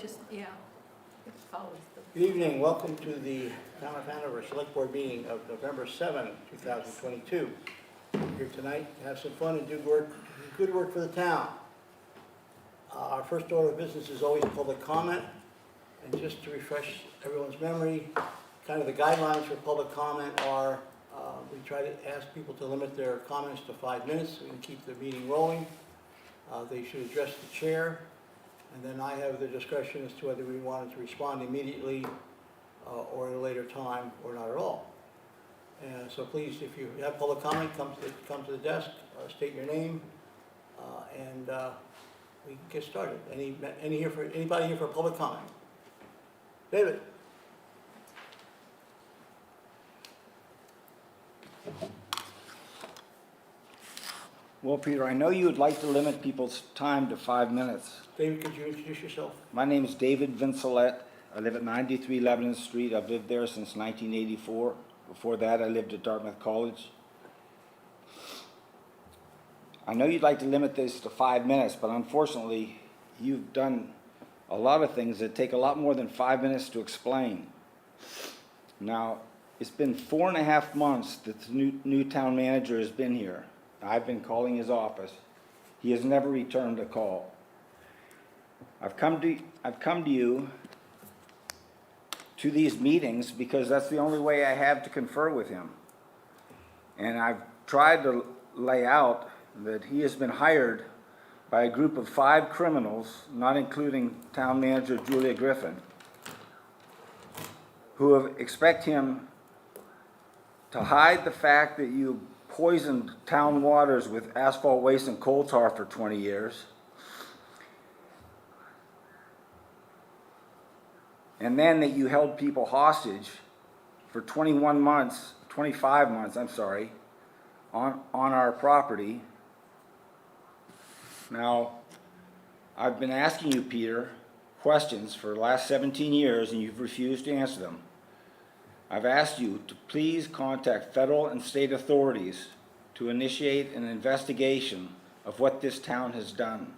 just, yeah, it follows the. Good evening, welcome to the Town of Hanover Selectboard meeting of November 7, 2022. We're here tonight to have some fun and do good work for the town. Our first order of business is always public comment, and just to refresh everyone's memory, kind of the guidelines for public comment are, we try to ask people to limit their comments to 5 minutes so we can keep the meeting rolling. They should address the chair, and then I have the discretion as to whether we wanted to respond immediately or at a later time or not at all. And so please, if you have public comment, come to the desk, state your name, and we can get started. Anybody here for public comment? David? Well, Peter, I know you would like to limit people's time to 5 minutes. David, could you introduce yourself? My name is David Vincelette. I live at 93 Lebanon Street. I've lived there since 1984. Before that, I lived at Dartmouth College. I know you'd like to limit this to 5 minutes, but unfortunately, you've done a lot of things that take a lot more than 5 minutes to explain. Now, it's been 4.5 months that the new town manager has been here. I've been calling his office. He has never returned a call. I've come to you to these meetings because that's the only way I have to confer with him. And I've tried to lay out that he has been hired by a group of 5 criminals, not including town manager Julia Griffin, who expect him to hide the fact that you poisoned town waters with asphalt waste and coal tar for 20 years. And then that you held people hostage for 25 months, I'm sorry, on our property. Now, I've been asking you, Peter, questions for the last 17 years and you've refused to answer them. I've asked you to please contact federal and state authorities to initiate an investigation of what this town has done.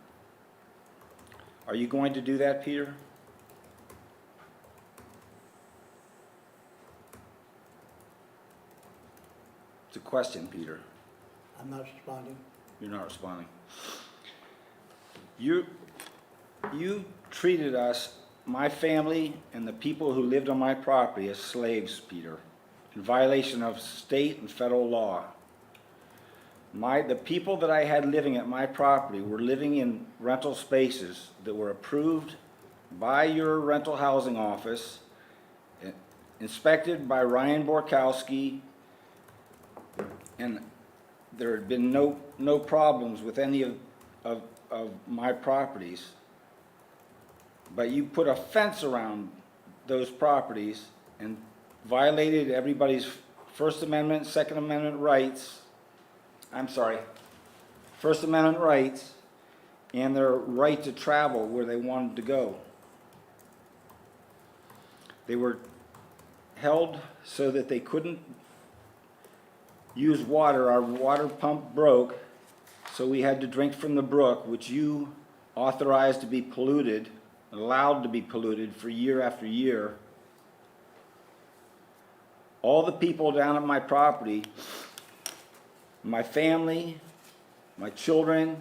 Are you going to do that, Peter? It's a question, Peter. I'm not responding. You're not responding. You treated us, my family, and the people who lived on my property as slaves, Peter, in violation of state and federal law. The people that I had living at my property were living in rental spaces that were approved by your rental housing office, inspected by Ryan Borkowski, and there had been no problems with any of my properties. But you put a fence around those properties and violated everybody's First Amendment, Second Amendment rights. First Amendment rights and their right to travel where they wanted to go. They were held so that they couldn't use water. Our water pump broke, so we had to drink from the brook, which you authorized to be polluted, allowed to be polluted for year after year. All the people down at my property, my family, my children,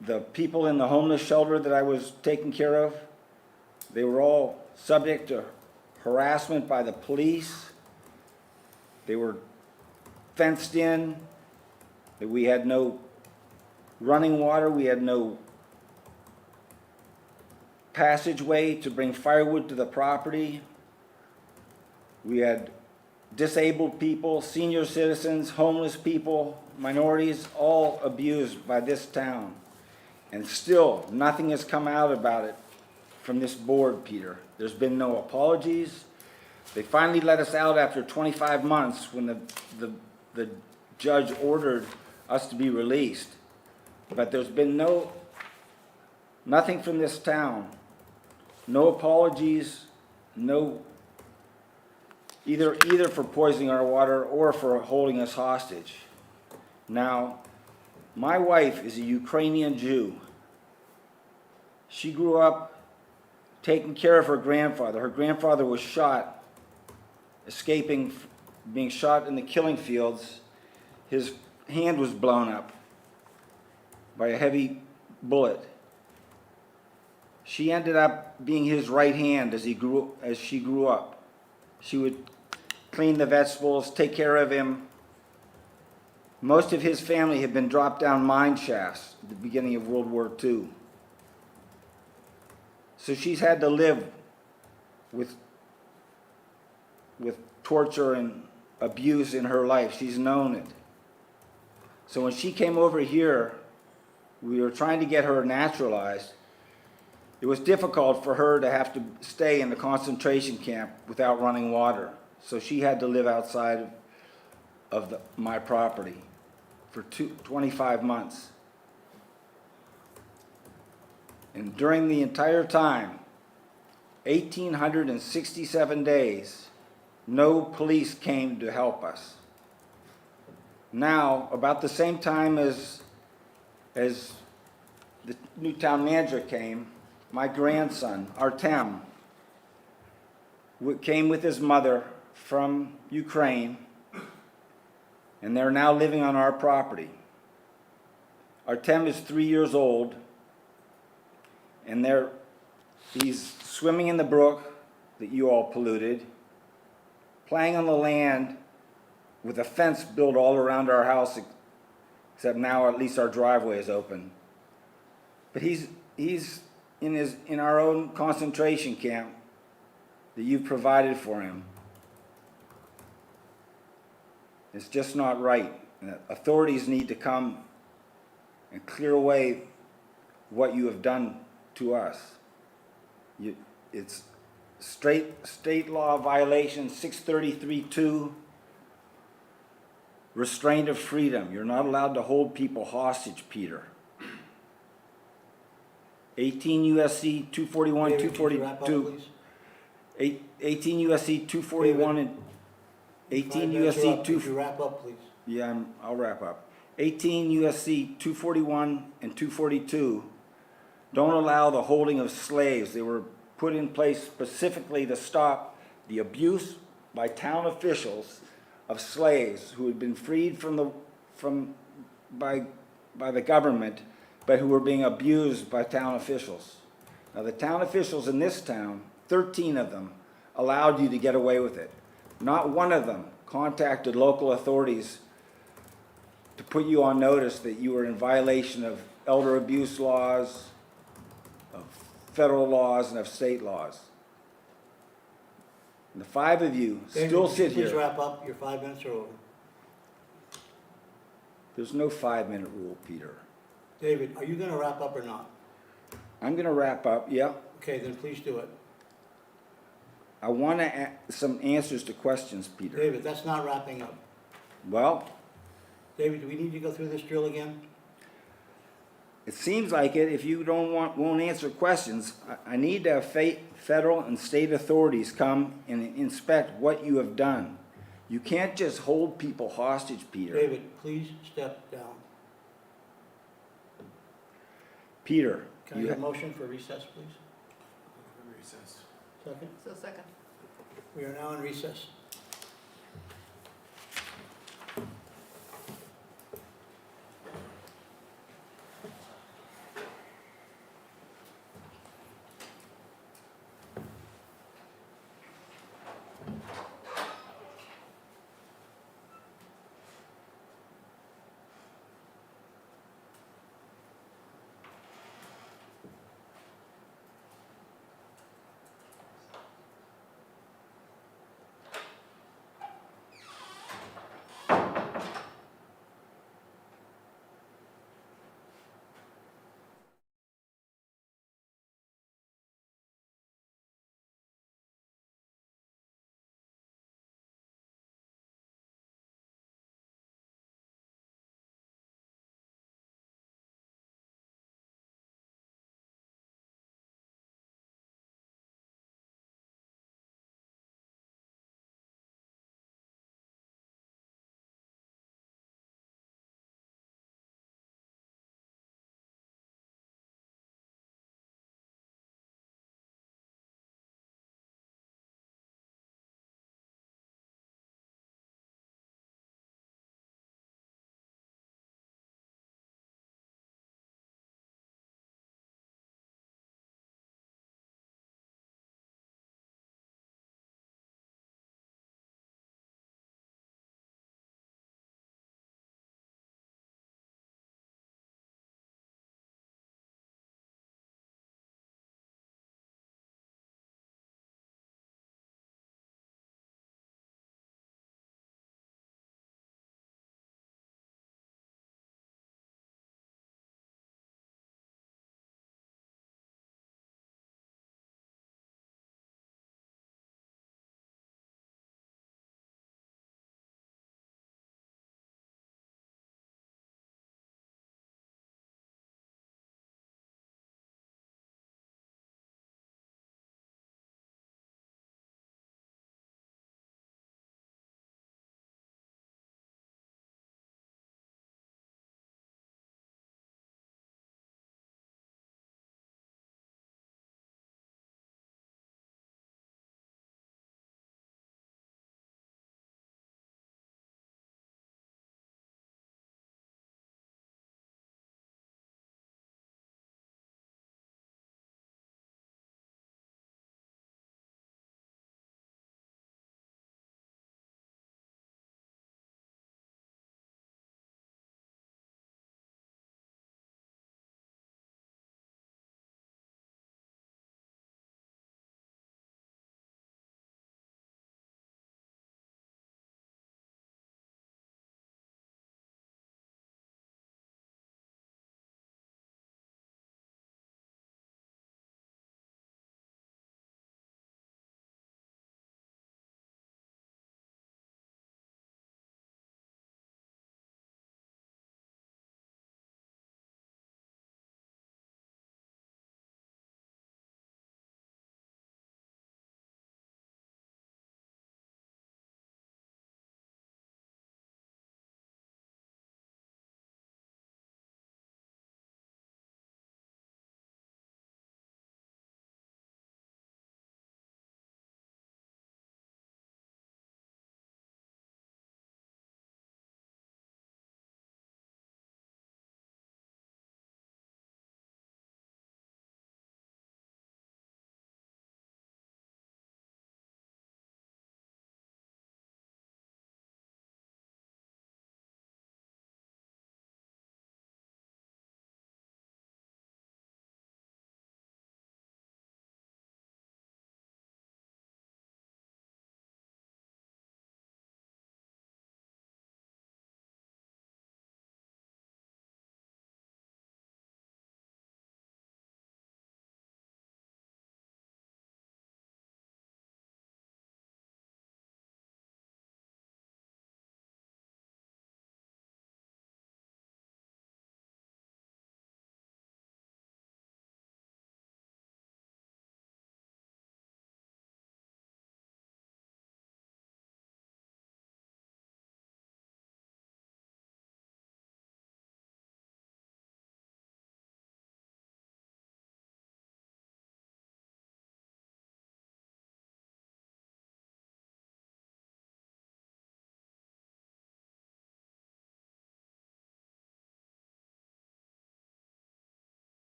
the people in the homeless shelter that I was taking care of, they were all subject to harassment by the police. They were fenced in. We had no running water. We had no passageway to bring firewood to the property. We had disabled people, senior citizens, homeless people, minorities, all abused by this town. And still, nothing has come out about it from this board, Peter. There's been no apologies. They finally let us out after 25 months when the judge ordered us to be released. But there's been nothing from this town. No apologies, no either for poisoning our water or for holding us hostage. Now, my wife is a Ukrainian Jew. She grew up taking care of her grandfather. Her grandfather was shot, being shot in the killing fields. His hand was blown up by a heavy bullet. She ended up being his right hand as she grew up. She would clean the vegetables, take care of him. Most of his family had been dropped down mine shafts at the beginning of World War II. So she's had to live with torture and abuse in her life. She's known it. So when she came over here, we were trying to get her naturalized. It was difficult for her to have to stay in the concentration camp without running water. So she had to live outside of my property for 25 months. And during the entire time, 1,867 days, no police came to help us. Now, about the same time as the new town manager came, my grandson, Artem, came with his mother from Ukraine, and they're now living on our property. Artem is 3 years old, and he's swimming in the brook that you all polluted, playing on the land with a fence built all around our house, except now at least our driveway is open. But he's in our own concentration camp that you've provided for him. It's just not right. Authorities need to come and clear away what you have done to us. It's state law violation 633-2, restraint of freedom. You're not allowed to hold people hostage, Peter. 18 U.S.C. 241, David, could you wrap up, 242. please? 18 U.S.C. 241 and 18 U.S.C. 2. Could you wrap up, please? Yeah, I'll wrap up. 18 U.S.C. 241 and 242 don't allow the holding of slaves. They were put in place specifically to stop the abuse by town officials of slaves who had been freed by the government, but who were being abused by town officials. Now, the town officials in this town, 13 of them, allowed you to get away with it. Not one of them contacted local authorities to put you on notice that you were in violation of elder abuse laws, of federal laws, and of state laws. And the 5 of you David, still could you sit please here. wrap up? Your 5 minutes are over. There's no 5-minute rule, Peter. David, are you going to wrap up or not? I'm going to wrap up, yeah. Okay, then please do it. I want some answers to questions, Peter. David, that's not wrapping up. Well, David, do we need to go through this drill again? it seems like it. If you won't answer questions, I need to have federal and state authorities come and inspect what you have done. You can't just hold people hostage, Peter. David, please step down. Peter, Can I you get a motion for recess, please? Recess. Second? So second. We are now in recess.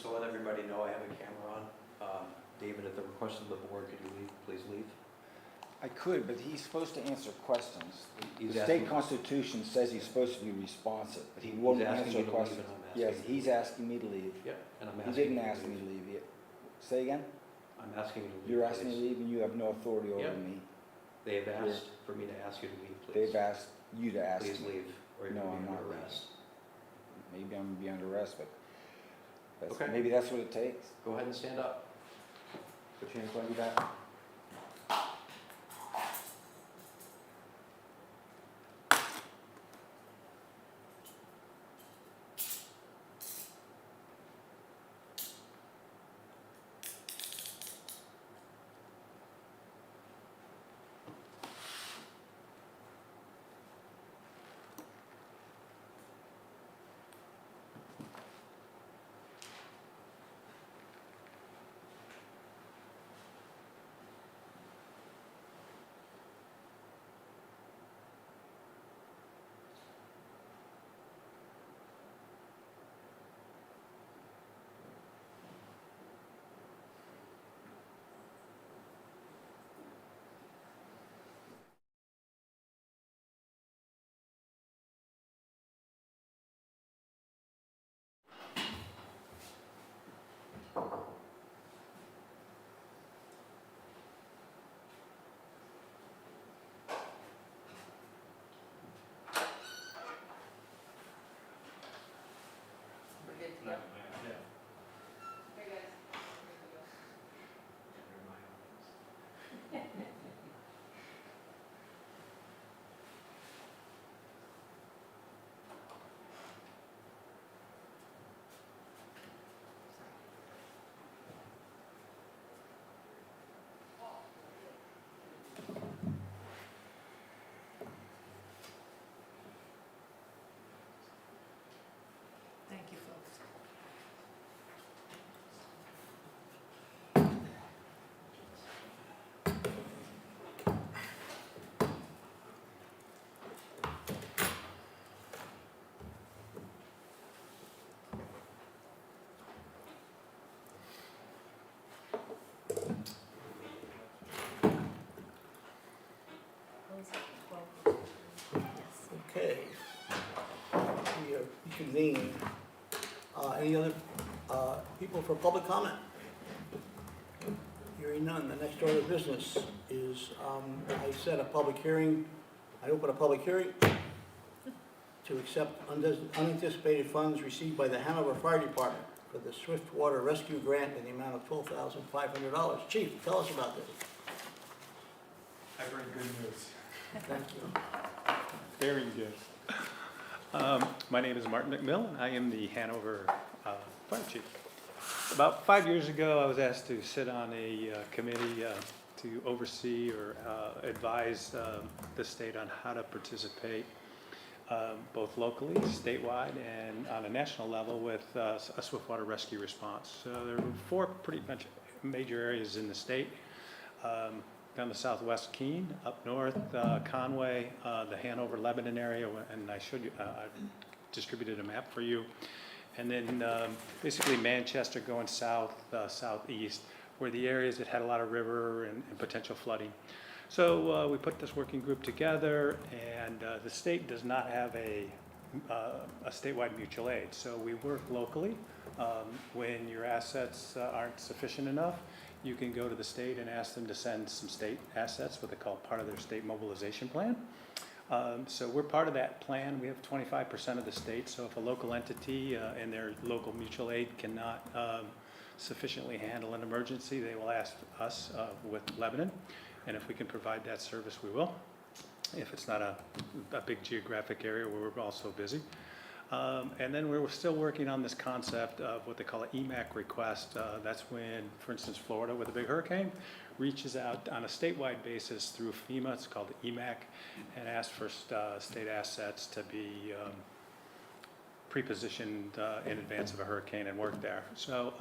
Just to let everybody know, I have a camera on. David, at the request of the board, could you please leave? I could, but he's supposed to answer questions. He's The asking- state constitution says he's supposed to be responsive, but he won't He's asking answer you to leave, questions. and I'm asking Yes, you to he's leave. asking me to leave. Yep, and I'm He asking didn't you to ask me leave. to leave yet. Say again? I'm asking you to leave. You're asking me to please. leave and you have no authority over Yep. me. They have asked for me to ask you to leave, please. They've asked you to ask Please me. leave, or you're No, going I'm to be not under leaving. arrest. Maybe I'm gonna be under arrest, but Okay. maybe that's what it takes. Go ahead and stand up. Put your hands behind your back. We're good to go. Thank you, folks. Okay. We are reconvening. Any other people for public comment? Hearing none. The next order of business is, I set a public hearing, I open a public hearing to accept unanticipated funds received by the Hanover Fire Department for the Swiftwater Rescue Grant in the amount of $12,500. Chief, tell us about this. I bring good news. Thank you. Very good. My name is Martin McMillan, and I am the Hanover Fire Chief. About 5 years ago, I was asked to sit on a committee to oversee or advise the state on how to participate both locally, statewide, and on a national level with a Swiftwater Rescue response. So there were 4 pretty much major areas in the state. Down the southwest Keene, up north Conway, the Hanover Lebanon area, and I showed you, I distributed a map for you. And then basically Manchester going south, southeast, were the areas that had a lot of river and potential flooding. So we put this working group together, and the state does not have a statewide mutual aid. So we work locally. When your assets aren't sufficient enough, you can go to the state and ask them to send some state assets, what they call part of their state mobilization plan. So we're part of that plan. We have 25% of the state. So if a local entity and their local mutual aid cannot sufficiently handle an emergency, they will ask us with Lebanon. And if we can provide that service, we will. If it's not a big geographic area where we're also busy. And then we're still working on this concept of what they call an EMAC request. That's when, for instance, Florida with a big hurricane reaches out on a statewide basis through FEMA, it's called the EMAC, and asks for state assets to be pre-positioned in advance of a hurricane and work there. So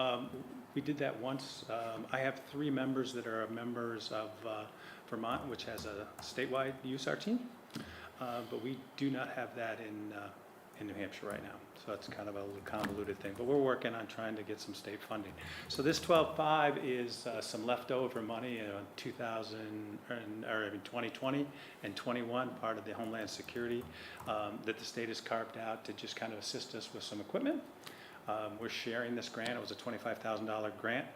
we did that once. I have 3 members that are members of Vermont, which has a statewide USAR team, but we do not have that in New Hampshire right now. So it's kind of a little convoluted thing, but we're working on trying to get some state funding. So this 12.5 is some leftover money in 2020 and 21, part of the Homeland Security that the state has carved out to just kind of assist us with some equipment. We're sharing this grant. It was a $25,000 grant.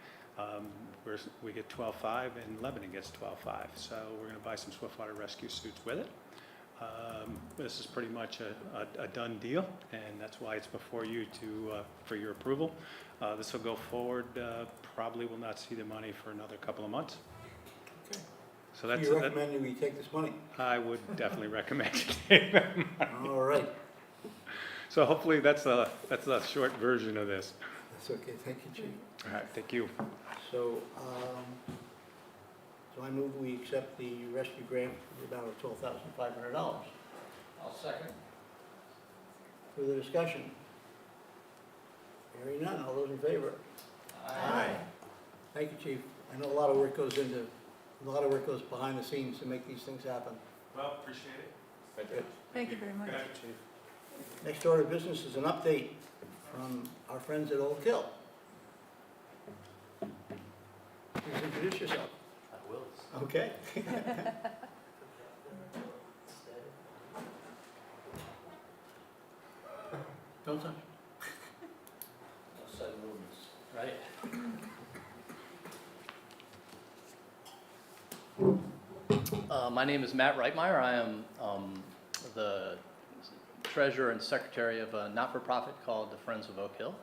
We get 12.5 and Lebanon gets 12.5. So we're going to buy some Swiftwater Rescue suits with it. This is pretty much a done deal, and that's why it's before you for your approval. This will go forward. Probably will not see the money for another couple of months. Okay. So that's. You recommend we take this money? I would definitely recommend you take that money. All right. So hopefully that's a short version of this. That's okay. Thank you, Chief. All right, thank you. So, I move we accept the rescue grant for the amount of $12,500. I'll second. Further discussion? Hearing none, all those in favor? Thank you, Chief. I know a lot of work goes behind the scenes to make these things happen. Well, appreciate it. Good. Thank you very much. Chief. Next order of business is an update from our friends at Oak Hill. Please introduce yourself. I will. Okay. Don't touch. Outside movements, right? My name is Matt Reitmeyer. I am the treasurer and secretary of a not-for-profit called the Friends of Oak Hill.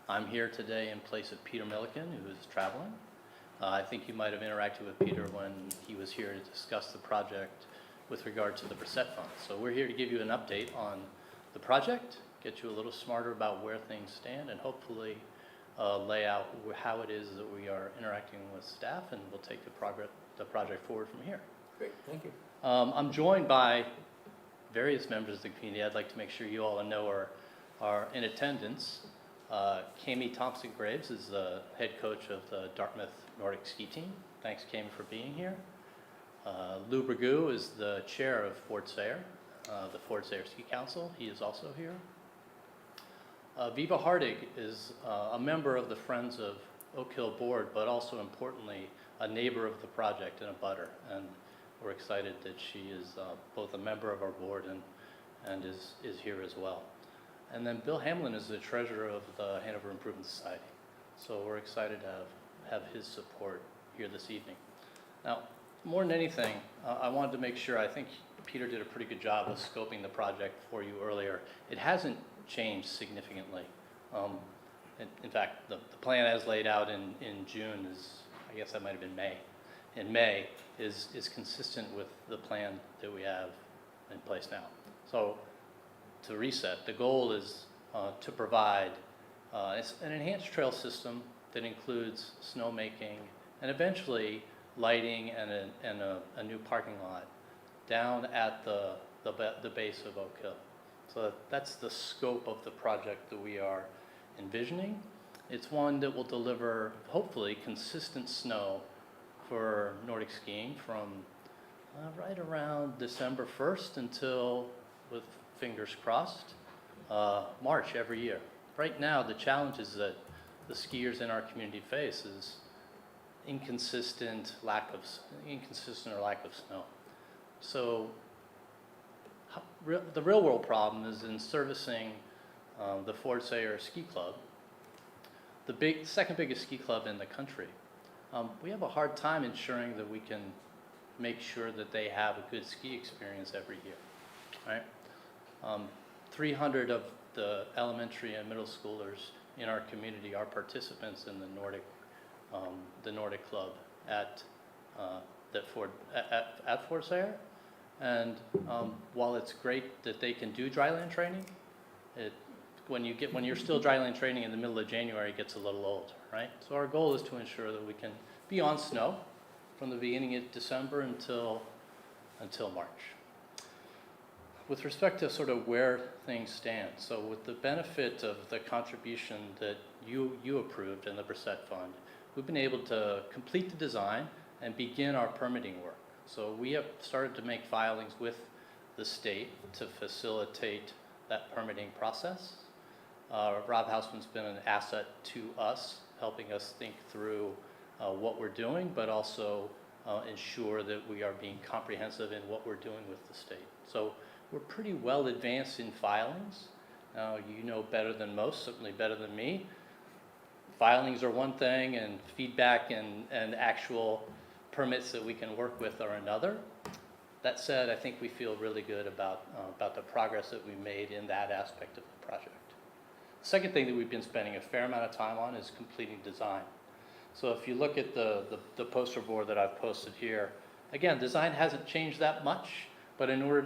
I'm here today in place of Peter Milliken, who is traveling. I think you might have interacted with Peter when he was here to discuss the project with regard to the Brissette Fund. So we're here to give you an update on the project, get you a little smarter about where things stand, and hopefully lay out how it is that we are interacting with staff, and we'll take the project forward from here. Great, thank you. I'm joined by various members of the community. I'd like to make sure you all know are in attendance. Kami Thompson-Graves is the head coach of the Dartmouth Nordic ski team. Thanks, Kami, for being here. Lou Bragou is the chair of Fort Sayre, the Fort Sayre Ski Council. He is also here. Viva Hardig is a member of the Friends of Oak Hill board, but also importantly, a neighbor of the project and a butter. And we're excited that she is both a member of our board and is here as well. And then Bill Hamlin is the treasurer of the Hanover Improvement Society. So we're excited to have his support here this evening. Now, more than anything, I wanted to make sure, I think Peter did a pretty good job of scoping the project for you earlier. It hasn't changed significantly. In fact, the plan as laid out in June is, I guess that might have been May. In May is consistent with the plan that we have in place now. So to reset, the goal is to provide an enhanced trail system that includes snowmaking and eventually lighting and a new parking lot down at the base of Oak Hill. So that's the scope of the project that we are envisioning. It's one that will deliver, hopefully, consistent snow for Nordic skiing from right around December 1st until, with fingers crossed, March every year. Right now, the challenges that the skiers in our community face is inconsistent or lack of snow. So the real world problem is in servicing the Fort Sayre Ski Club, the second biggest ski club in the country. We have a hard time ensuring that we can make sure that they have a good ski experience every year, right? 300 of the elementary and middle schoolers in our community are participants in the Nordic Club at Fort Sayre. And while it's great that they can do dryland training, when you're still dryland training in the middle of January, it gets a little old, right? So our goal is to ensure that we can be on snow from the beginning of December until March. With respect to sort of where things stand, so with the benefit of the contribution that you approved in the Brissette Fund, we've been able to complete the design and begin our permitting work. So we have started to make filings with the state to facilitate that permitting process. Rob Hausman's been an asset to us, helping us think through what we're doing, but also ensure that we are being comprehensive in what we're doing with the state. So we're pretty well advanced in filings. You know better than most, certainly better than me. Filings are one thing, and feedback and actual permits that we can work with are another. That said, I think we feel really good about the progress that we made in that aspect of the project. The second thing that we've been spending a fair amount of time on is completing design. So if you look at the poster board that I've posted here, again, design hasn't changed that much, but in order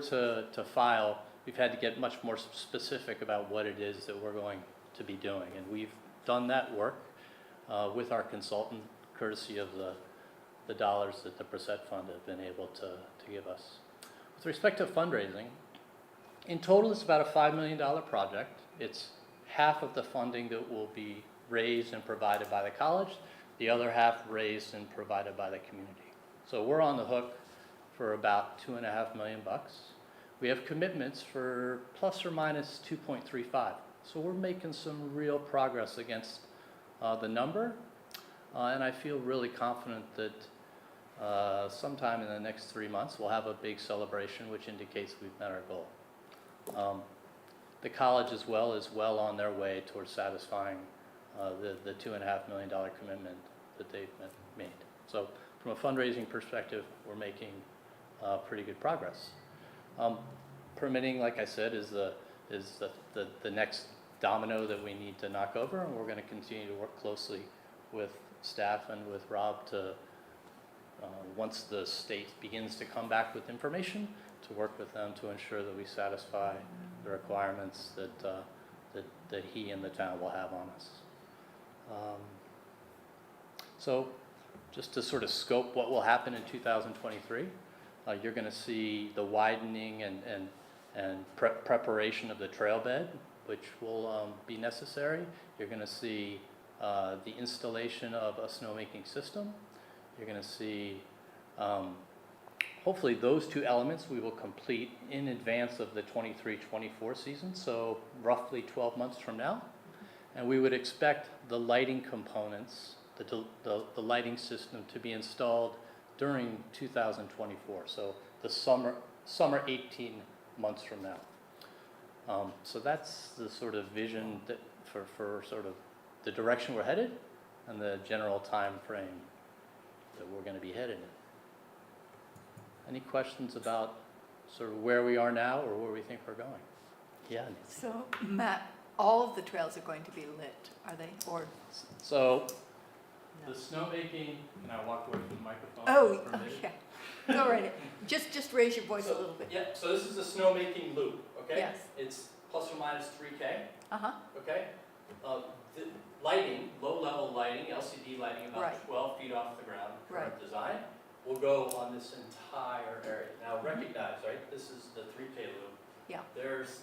to file, we've had to get much more specific about what it is that we're going to be doing. And we've done that work with our consultant, courtesy of the dollars that the Brissett Fund have been able to give us. With respect to fundraising, in total it's about a $5 million project. It's half of the funding that will be raised and provided by the college, the other half raised and provided by the community. So we're on the hook for about $2.5 million. We have commitments for plus or minus 2.35. So we're making some real progress against the number, and I feel really confident that sometime in the next 3 months we'll have a big celebration which indicates we've met our goal. The college as well is well on their way towards satisfying the $2.5 million commitment that they've made. So from a fundraising perspective, we're making pretty good progress. Permitting, like I said, is the next domino that we need to knock over, and we're going to continue to work closely with staff and with Rob to, once the state begins to come back with information, to work with them to ensure that we satisfy the requirements that he and the town will have on us. So just to sort of scope what will happen in 2023, you're going to see the widening and preparation of the trail bed, which will be necessary. You're going to see the installation of a snowmaking system. You're going to see, hopefully those two elements we will complete in advance of the 23-24 season, so roughly 12 months from now. And we would expect the lighting components, the lighting system to be installed during 2024, so the summer 18 months from now. So that's the sort of vision that for sort of the direction we're headed and the general time frame that we're going to be headed in. Any questions about sort of where we are now or where we think we're going? Yeah. So, Matt, all of the trails are going to be lit, are they? Or So no? the snowmaking, can I walk away from the microphone? Oh, for a minute? okay. Go right ahead. Just raise your voice a little bit. Yeah, so this is the snowmaking loop, okay? Yes. It's plus or minus 3K, Uh-huh. okay? The lighting, low-level lighting, LCD lighting about Right. 12 feet off the ground, current Right. design, will go on this entire area. Now recognize, right, this is the 3K loop. Yeah. There's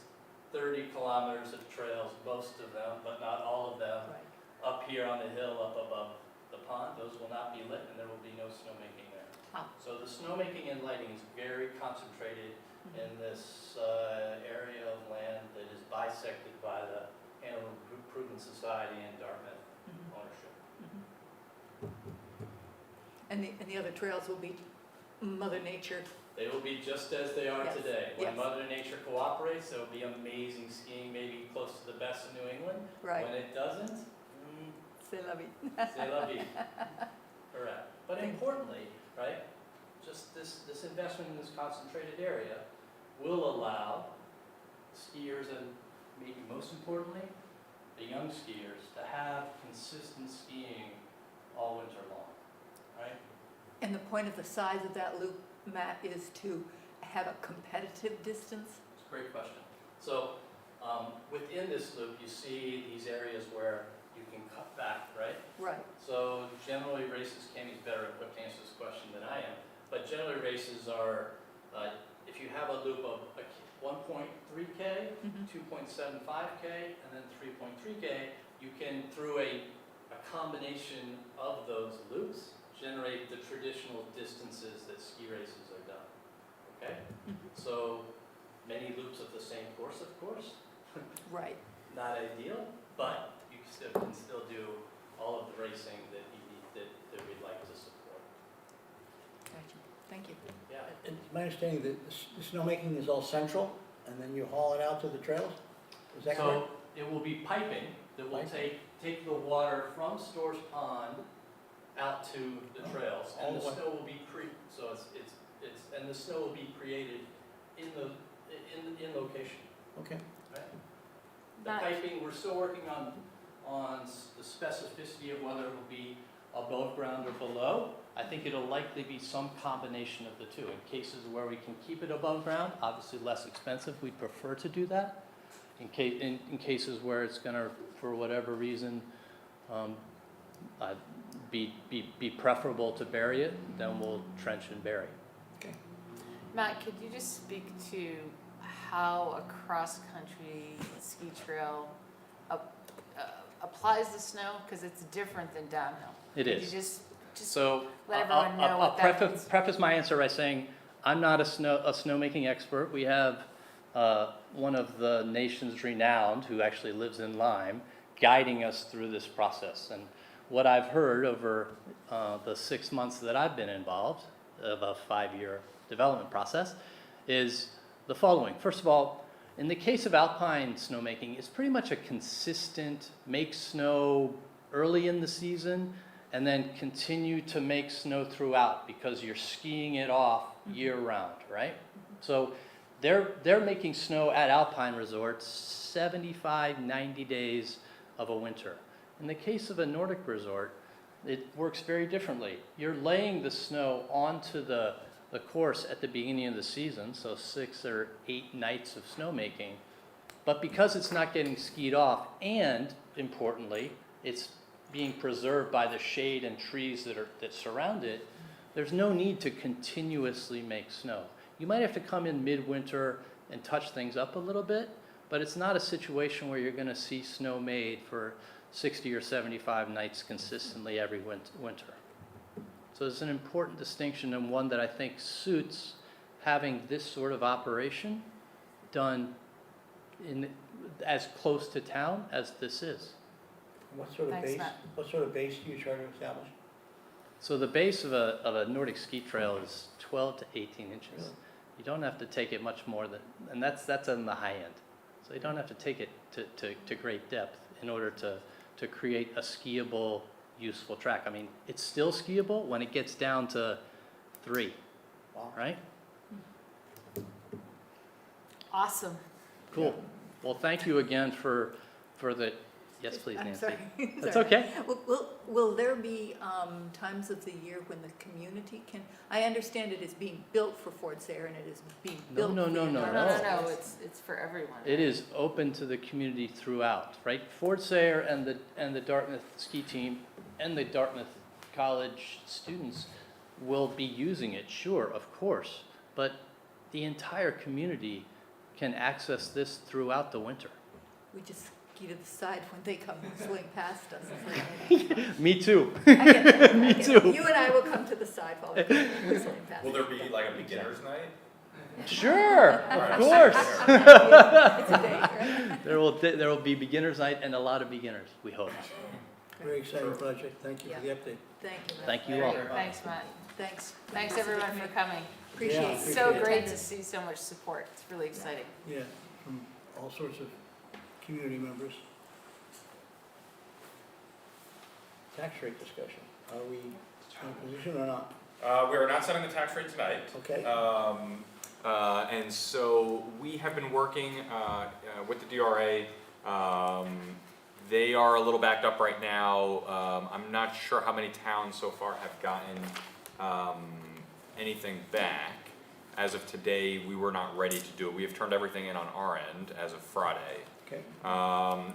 30 kilometers of trails, most of them, but not all of them, Right. up here on the hill up above the pond. Those will not be lit and there will be no snowmaking there. Ah. So the snowmaking and lighting is very concentrated Mhm. in this area of land that is bisected by the Hanover Improvement Society and Dartmouth Mhm. ownership. And the other trails will be Mother Nature. They will be just as they are Yes, today. When yes. Mother Nature cooperates, there will be amazing skiing, maybe close to the best in New England. Right. When it doesn't, C'est la vie. c'est la vie. Correct. But importantly, right, just this investment in this concentrated area will allow skiers and maybe most importantly, the young skiers to have consistent skiing all winter long, right? And the point of the size of that loop, Matt, is to have a competitive distance? It's a great question. So within this loop, you see these areas where you can cut back, right? Right. So generally races, Cammie's better equipped to answer this question than I am, but generally races are, if you have a loop of 1.3K, Mhm. 2.75K, and then 3.3K, you can, through a combination of those loops, generate the traditional distances that ski races are done, okay? Mhm. So many loops of the same course, of course, Right. not ideal, but you can still do all of the racing that you need, that we'd like to support. Gotcha. Thank you. Yeah. And my understanding that the snowmaking is all central, and then you haul it out to the trails? Is that correct? So it will be piping that will Piping. take the water from Storrs Pond out to the trails, all and the the way. snow will be so and the snow will be created in location. Okay. Right? The But- piping, we're still working on the specificity of whether it will be above ground or below. I think it'll likely be some combination of the two. In cases where we can keep it above ground, obviously less expensive, we prefer to do that. In cases where it's gonna, for whatever reason, be preferable to bury it, then we'll trench and bury. Matt, could you just speak to how a cross-country ski trail applies the snow? Because it's different than downhill. It Could is. you just So let everyone know what that means? preface my answer by saying, I'm not a snowmaking expert. We have one of the nation's renowned, who actually lives in Lyme, guiding us through this process. And what I've heard over the 6 months that I've been involved of a 5-year development process is the following. First of all, in the case of alpine snowmaking, it's pretty much a consistent make snow early in the season and then continue to make snow throughout because you're skiing it off year round, right? So they're making snow at alpine resorts 75, 90 days of a winter. In the case of a Nordic resort, it works very differently. You're laying the snow onto the course at the beginning of the season, so 6 or 8 nights of snowmaking. But because it's not getting skied off, and importantly, it's being preserved by the shade and trees that surround it, there's no need to continuously make snow. You might have to come in midwinter and touch things up a little bit, but it's not a situation where you're going to see snow made for 60 or 75 nights consistently every winter. So it's an important distinction, and one that I think suits having this sort of operation done in as close to town as this is. What sort of Thanks, base, Matt. what sort of base do you try to establish? So the base of a Nordic ski trail is 12 to 18 inches. Really? You don't have to take it much more than, and that's on the high end. So you don't have to take it to great depth in order to create a skiable, useful track. I mean, it's still skiable when it gets down to 3, Wow. right? Awesome. Cool. Well, thank you again for the, yes, please, I'm Nancy. sorry. That's Sorry. okay. Will there be times of the year when the community can, I understand it is being built for Fort Sayre and it is being No, built no, for the no, no, entire no. No, it's for everyone. It is open to the community throughout, right? Fort Sayre and the Dartmouth ski team and the Dartmouth College students will be using it, sure, of course, but the entire community can access this throughout the winter. We just ski to the side when they come whistling past us. It's like, Me too. I get that. Me I get too. it. You and I will come to the side while they come whistling past. Will there be like a beginner's night? Sure, of course. It's a day, right? There will be beginner's night and a lot of beginners, we hope. Very exciting project. Thank you for the update. Thank you. Matt. Thank you all. Thanks, Matt. Thanks. Thanks, everyone, for coming. Appreciate Yeah, it. appreciate So it. great to see so much support. It's really exciting. Yeah, from all sorts of community members. Tax rate discussion. Are we in a position or not? We are not setting the tax rate tonight. Okay. And so we have been working with the DRA. They are a little backed up right now. I'm not sure how many towns so far have gotten anything back. As of today, we were not ready to do it. We have turned everything in on our end as of Friday. Okay.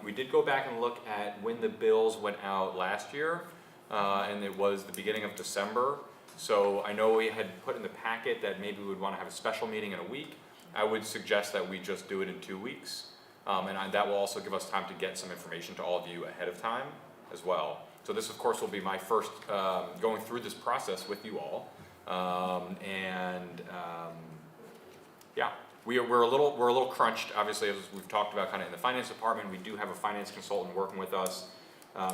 We did go back and look at when the bills went out last year, and it was the beginning of December. So I know we had put in the packet that maybe we would want to have a special meeting in a week. I would suggest that we just do it in 2 weeks. That will also give us time to get some information to all of you ahead of time as well. So this, of course, will be my first going through this process with you all. Yeah, we're a little crunched, obviously, as we've talked about kind of in the finance department. We do have a finance consultant working with us,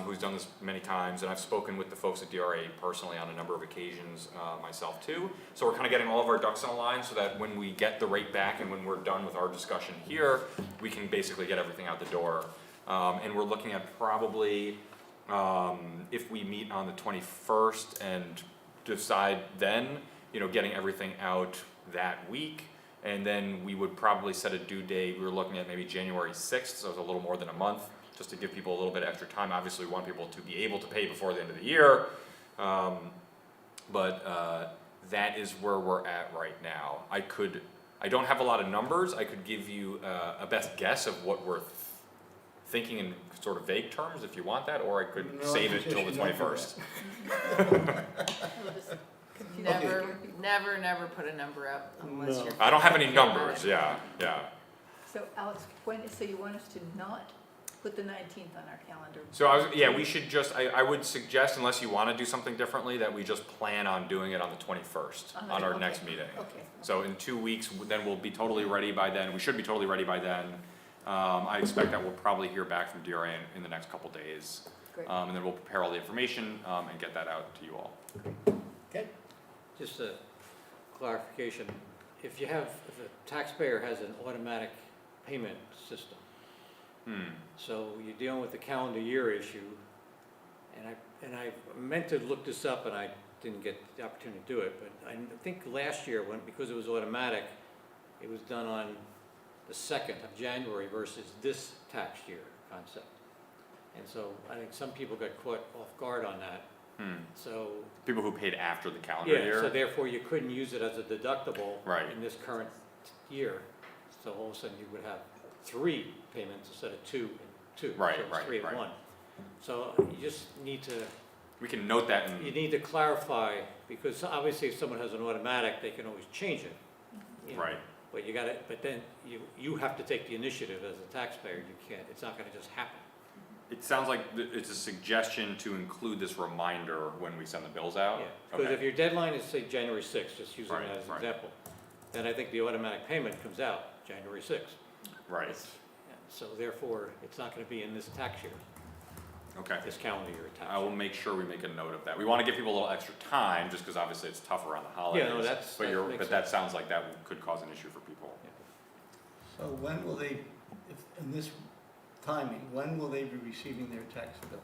who's done this many times, and I've spoken with the folks at DRA personally on a number of occasions, myself too. So we're kind of getting all of our ducks in a line so that when we get the rate back and when we're done with our discussion here, we can basically get everything out the door. And we're looking at probably, if we meet on the 21st and decide then, getting everything out that week. And then we would probably set a due date. We were looking at maybe January 6th, so it's a little more than a month, just to give people a little bit extra time. Obviously, we want people to be able to pay before the end of the year. But that is where we're at right now. I don't have a lot of numbers. I could give you a best guess of what we're thinking in sort of vague terms if you want that, or I could save it till the 21st. Never put a number up unless No. you're. I don't have any numbers, yeah. So Alex, so you want us to not put the 19th on our calendar? So we should just, I would suggest, unless you wanna do something differently, that we just plan on doing it on the 21st, on our next meeting. Okay. So in 2 weeks, then we'll be totally ready by then, we should be totally ready by then. I expect that we'll probably hear back from DRA in the next couple days. Great. And then we'll prepare all the information, and get that out to you all. Okay, Just a clarification, if a taxpayer has an automatic payment system, so you're dealing with the calendar year issue, and I meant to look this up and I didn't get the opportunity to do it, but I think last year, because it was automatic, it was done on the 2nd of January versus this tax year concept. And so I think some people got caught off guard on that. So, People who paid after the calendar yeah, year? so therefore you couldn't use it as a deductible Right. in this current year. So all of a sudden you would have 3 payments instead of 2 and 2. Right, So it's right, 3 and right. 1. So you just need to, We can note that you in, need to clarify, because obviously if someone has an automatic, they can always change it. you know. right, But you gotta, but then you have to take the initiative as a taxpayer. You can't, it's not gonna just happen. it sounds like it's a suggestion to include this reminder when we send the bills out? Yeah, because Okay. if your deadline is, say, January 6th, just using Right, that as an right. example, then I think the automatic payment comes out January 6th. Right, So therefore, it's not gonna be in this tax year, okay. this calendar year tax I will year. make sure we make a note of that. We wanna give people a little extra time, just cause obviously it's tough around the holidays. Yeah, no, that makes But that sounds like that could cause an issue for people. so when will they, in this timing, when will they be receiving their tax bill?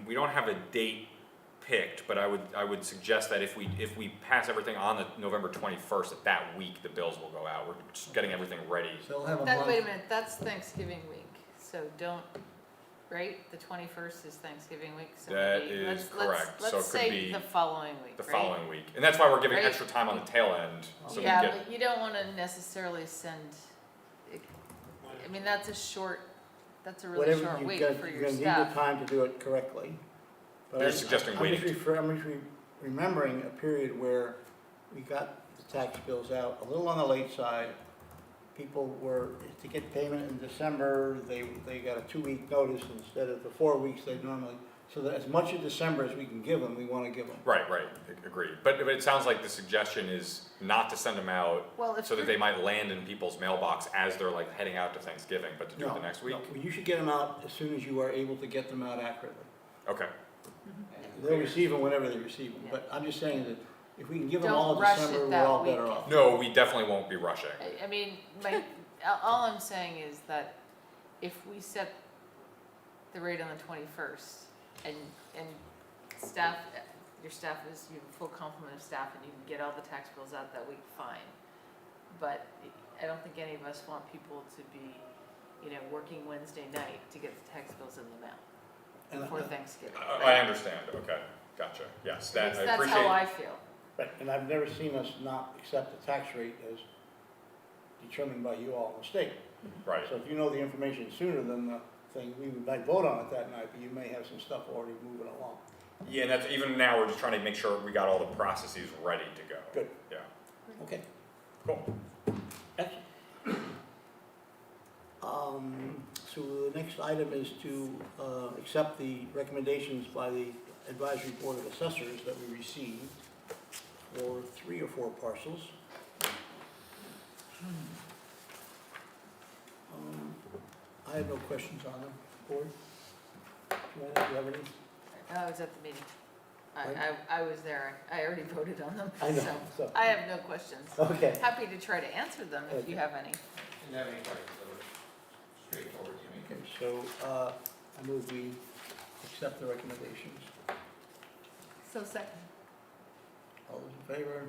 We don't have a date picked, but I would suggest that if we pass everything on the November 21st, that week the bills will go out. We're just getting everything ready. So they'll have a Wait a month, minute, that's Thanksgiving week, so don't, right? The 21st is Thanksgiving week, so That maybe, is let's, correct. So let's it could say be the following week, The right? following week. And that's why we're giving Right. extra time on the tail end, so we Yeah, get, but you don't wanna necessarily send, I mean, that's a really whatever short you've week got, for you're your gonna need the staff. time to do it correctly. But You're suggesting I'm waiting. just remembering a period where we got the tax bills out a little on the late side. People were, to get payment in December, they got a 2-week notice instead of the 4 weeks they normally, so that as much of December as we can give them, we wanna give them. right, agreed. But it sounds like the suggestion is not to send them out Well, if so that you're- they might land in people's mailbox as they're like heading out to Thanksgiving, but to do it the next week? No, you should get them out as soon as you are able to get them out accurately. Okay, They'll receive them whenever they receive them, but I'm just saying that if we can give them all Don't in rush December, it we're that all week. better off. no, we definitely won't be rushing. I mean, all I'm saying is that if we set the rate on the 21st and staff, your staff is, you have a full complement of staff and you can get all the tax bills out that week, fine. But I don't think any of us want people to be, working Wednesday night to get the tax bills in the mail And before Thanksgiving. I understand, okay, gotcha, yes, At least I that's appreciate. how I feel. Right, and I've never seen us not accept the tax rate as determined by you all in the state. Right, So if you know the information sooner than the thing, we might vote on it that night, but you may have some stuff already moving along. yeah, and that's, even now, we're just trying to make sure we got all the processes ready to go. Good. Yeah, Okay, cool. excellent. So the next item is to accept the recommendations by the Advisory Board of Assessors that we received for 3 or 4 parcels. I have no questions on them, board. Joanna, do you have any? I was at the meeting. Right. I was there. I already voted on them. I know, so so, I have no questions. okay. Happy to try to answer them if you have any. Didn't have any questions, that was straightforward to me. Okay, so, I move we accept the recommendations. So second. All those in favor?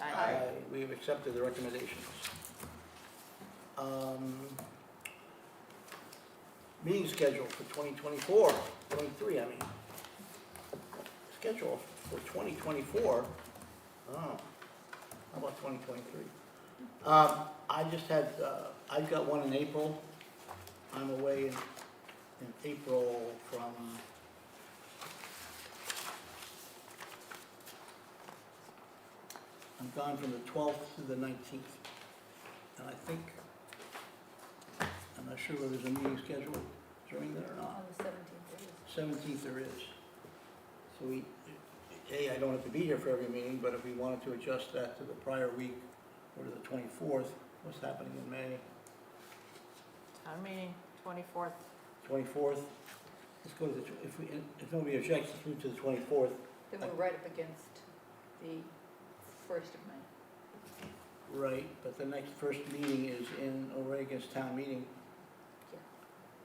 I- We have accepted the recommendations. Meeting schedule for 2024, 23, I mean. Schedule for 2024, oh, how about 2023? I just had, I've got one in April. I'm away in April from, I'm gone from the 12th to the 19th. And I think, I'm not sure whether there's a meeting scheduled during that or not. On the 17th, 17th there is. So we, I don't have to be here for every meeting, but if we wanted to adjust that to the prior week or to the 24th, what's happening in May? Town meeting, 24th. 24th? Let's go to the, if nobody objects, let's move to the 24th. then we're right up against the 1st of May. Right, but the next first meeting is in Oregon's town meeting.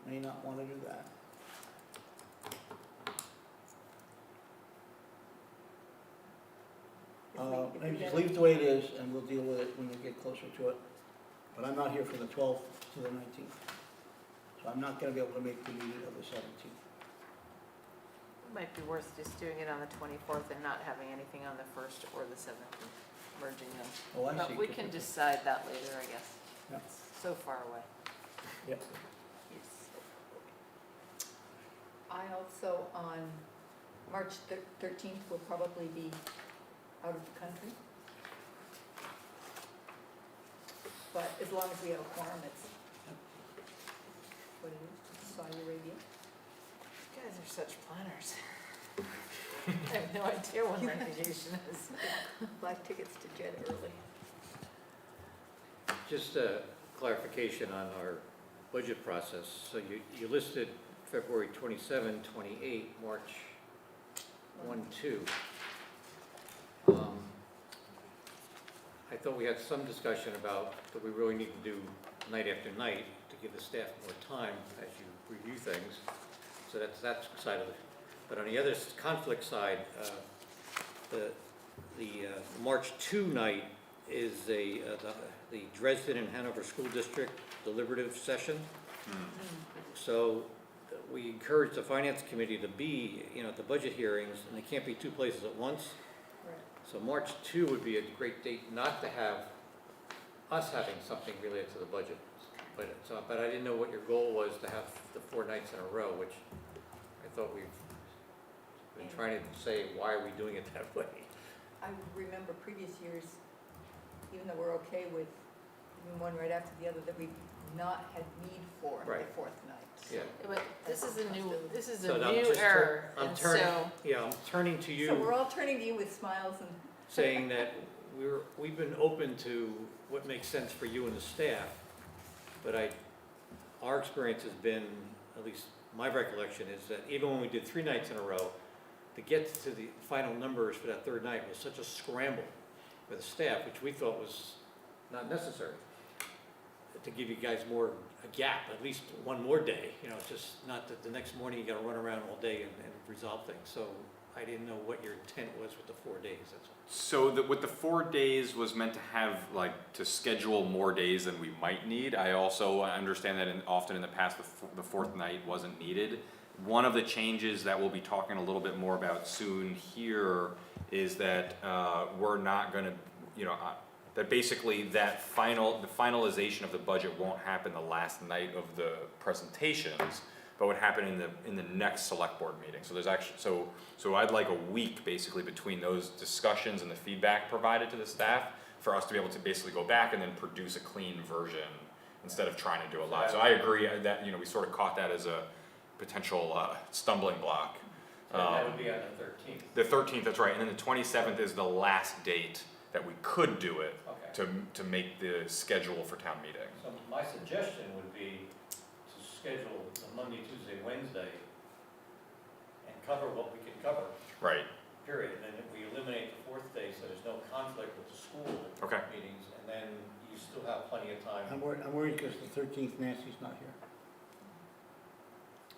May not want to do that. If we Maybe just get- leave it the way it is, and we'll deal with it when we get closer to it. But I'm not here from the 12th to the 19th. So I'm not going to be able to make the meeting of the 17th. It might be worth just doing it on the 24th and not having anything on the 1st or the 17th, merging them. Oh, I see. But we can decide that later, I guess. Yeah. It's so far away. Yep. I also, on March 13th, will probably be out of the country. But as long as we have a quorum, it's what it is, Saudi Arabia. You guys are such planners. I have no idea when my vacation is. Black tickets to Jeddah early. Just a clarification on our budget process. So you listed February 27, 28, March 1, 2. I thought we had some discussion about that we really need to do night after night to give the staff more time as you review things. So that's that side of it. But on the other conflict side, the March 2 night is the Dresden and Hanover School District deliberative session. So we encourage the finance committee to be, at the budget hearings, and they can't be two places at once. Right. So March 2 would be a great date not to have us having something related to the budget. But I didn't know what your goal was to have the 4 nights in a row, which I thought we've been trying to say, why are we doing it that way? I remember previous years, even though we're okay with doing one right after the other, that we've not had need for the Right. 4th night. So- Yeah. But this is a So I'm new just error, I'm and turning, so, yeah, I'm turning to So we're you, all turning to you with smiles and. saying that we've been open to what makes sense for you and the staff, but our experience has been, at least my recollection is that even when we did 3 nights in a row, to get to the final numbers for that 3rd night was such a scramble for the staff, which we thought was not necessary, to give you guys a gap, at least one more day, just not that the next morning you gotta run around all day and resolve things. So I didn't know what your intent was with the 4 days, that's all. So with the 4 days was meant to have, to schedule more days than we might need. I also understand that often in the past, the 4th night wasn't needed. One of the changes that we'll be talking a little bit more about soon here is that we're not gonna, that basically the finalization of the budget won't happen the last night of the presentations, but would happen in the next select board meeting. So there's actually, so I'd like a week basically between those discussions and the feedback provided to the staff for us to be able to basically go back and then produce a clean version instead of trying to do it live. So I agree that, we sort of caught that as a potential stumbling block. So that would be on the 13th. The 13th, that's right, and then the 27th is the last date that we could do it Okay. to make the schedule for town meeting. So my suggestion would be to schedule the Monday, Tuesday, Wednesday and cover what we can cover, Right, period. And then if we eliminate the fourth day, so there's no conflict with the school okay. meetings, and then you still have plenty of time. I'm worried because the 13th Nancy's not here.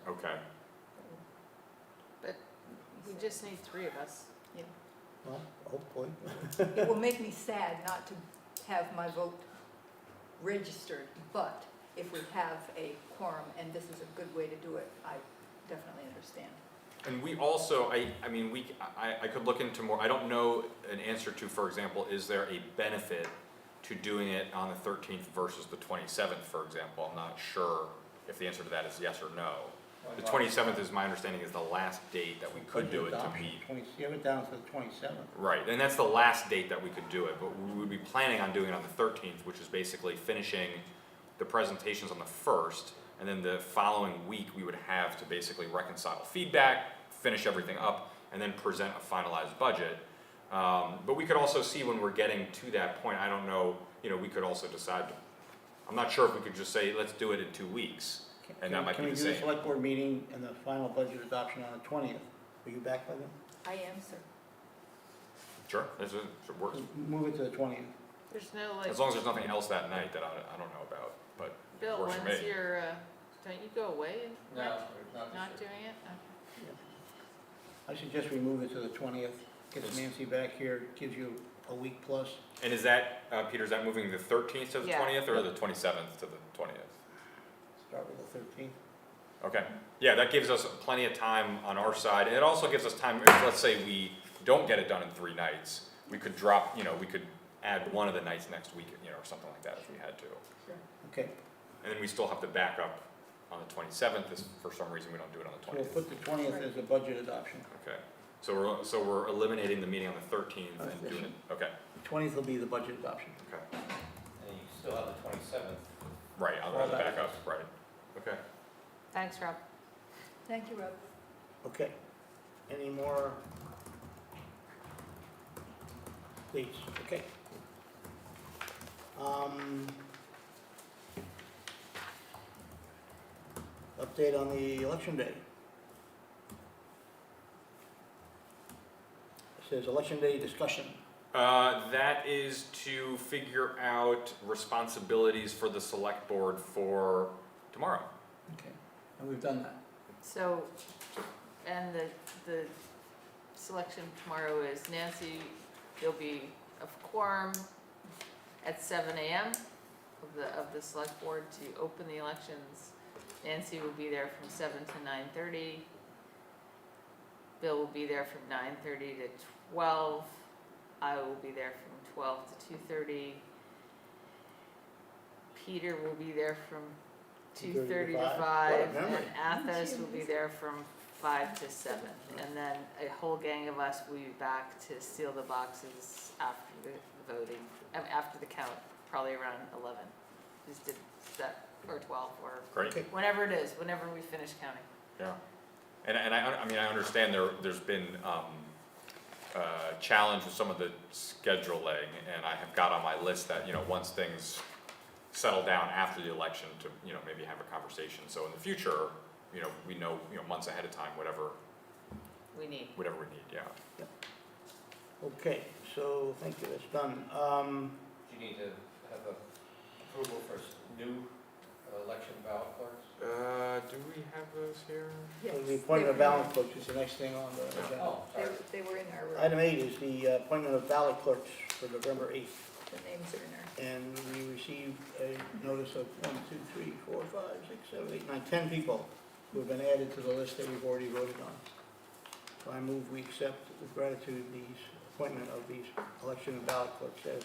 Okay, But we just need 3 of us. Well, hopefully. It will make me sad not to have my vote registered, but if we have a quorum and this is a good way to do it, I definitely understand. and we also, I mean, I could look into more, I don't know an answer to, for example, is there a benefit to doing it on the 13th versus the 27th, for example? I'm not sure if the answer to that is yes or no. The 27th is, my understanding, is the last date that we could do it to meet. You have it down to the 27th. Right, and that's the last date that we could do it, but we would be planning on doing it on the 13th, which is basically finishing the presentations on the 1st, and then the following week, we would have to basically reconcile feedback, finish everything up, and then present a finalized budget. But we could also see when we're getting to that point, I don't know, we could also decide, I'm not sure if we could just say, let's do it in 2 weeks. And that might be the Can we same. do the select board meeting and the final budget adoption on the 20th? Are you back by then? I am, sir. Sure, it works. Move it to the 20th. There's no like, As long as there's nothing else that night that I don't know about, but Bill, works for when's me. your, don't you go away and No, not doing it? Okay. I suggest we move it to the 20th, gets Nancy back here, gives you a week plus. And is that, Peter, is that moving the 13th to the Yeah. 20th or the 27th to the 20th? Start with the 13th. Okay, yeah, that gives us plenty of time on our side, and it also gives us time, if, let's say we don't get it done in 3 nights, we could drop, we could add one of the nights next week, or something like that if we had to. Okay, And then we still have to back up on the 27th, if for some reason we don't do it on the so we'll 20th. put the 20th as a budget adoption. Okay, so we're eliminating the meeting on the 13th and doing it, okay, 20th will be the budget adoption. okay, And you still have the 27th. right, on the back up, right, okay. Thanks, Rob. Thank you, Rob. Okay. Any more? Please, okay. Update on the election day. It says election day discussion. That is to figure out responsibilities for the select board for tomorrow. Okay. And we've done that. So, and the selection tomorrow is Nancy, there'll be a quorum at 7 a.m. of the select board to open the elections. Nancy will be there from 7 to 9:30. Bill will be there from 9:30 to 12. I will be there from 12 to 2:30. Peter will be there from 2:30 to 5, What a memory. and Athos will be there from 5 to 7. And then a whole gang of us will be back to seal the boxes after the voting, after the count, probably around 11. Just did that, or 12, or Great. whenever it is, whenever we finish counting. Yeah, and I understand there's been challenge with some of the scheduling, and I have got on my list that, once things settle down after the election to, maybe have a conversation, so in the future, we know, months ahead of time, whatever We need. we need, yeah. Okay, so thank you, that's done. Do you need to have a approval for new election ballot clerks? Do we have those here? Yes, The appointment of ballot clerks is the next thing on the agenda. Oh, sorry. They were in our, Item 8 is the appointment of ballot clerks for November 8th. the names are in our. And we received a notice of 1, 2, 3, 4, 5, 6, 7, 8, 9, 10 people who have been added to the list that we've already voted on. So I move we accept with gratitude the appointment of these election and ballot clerks as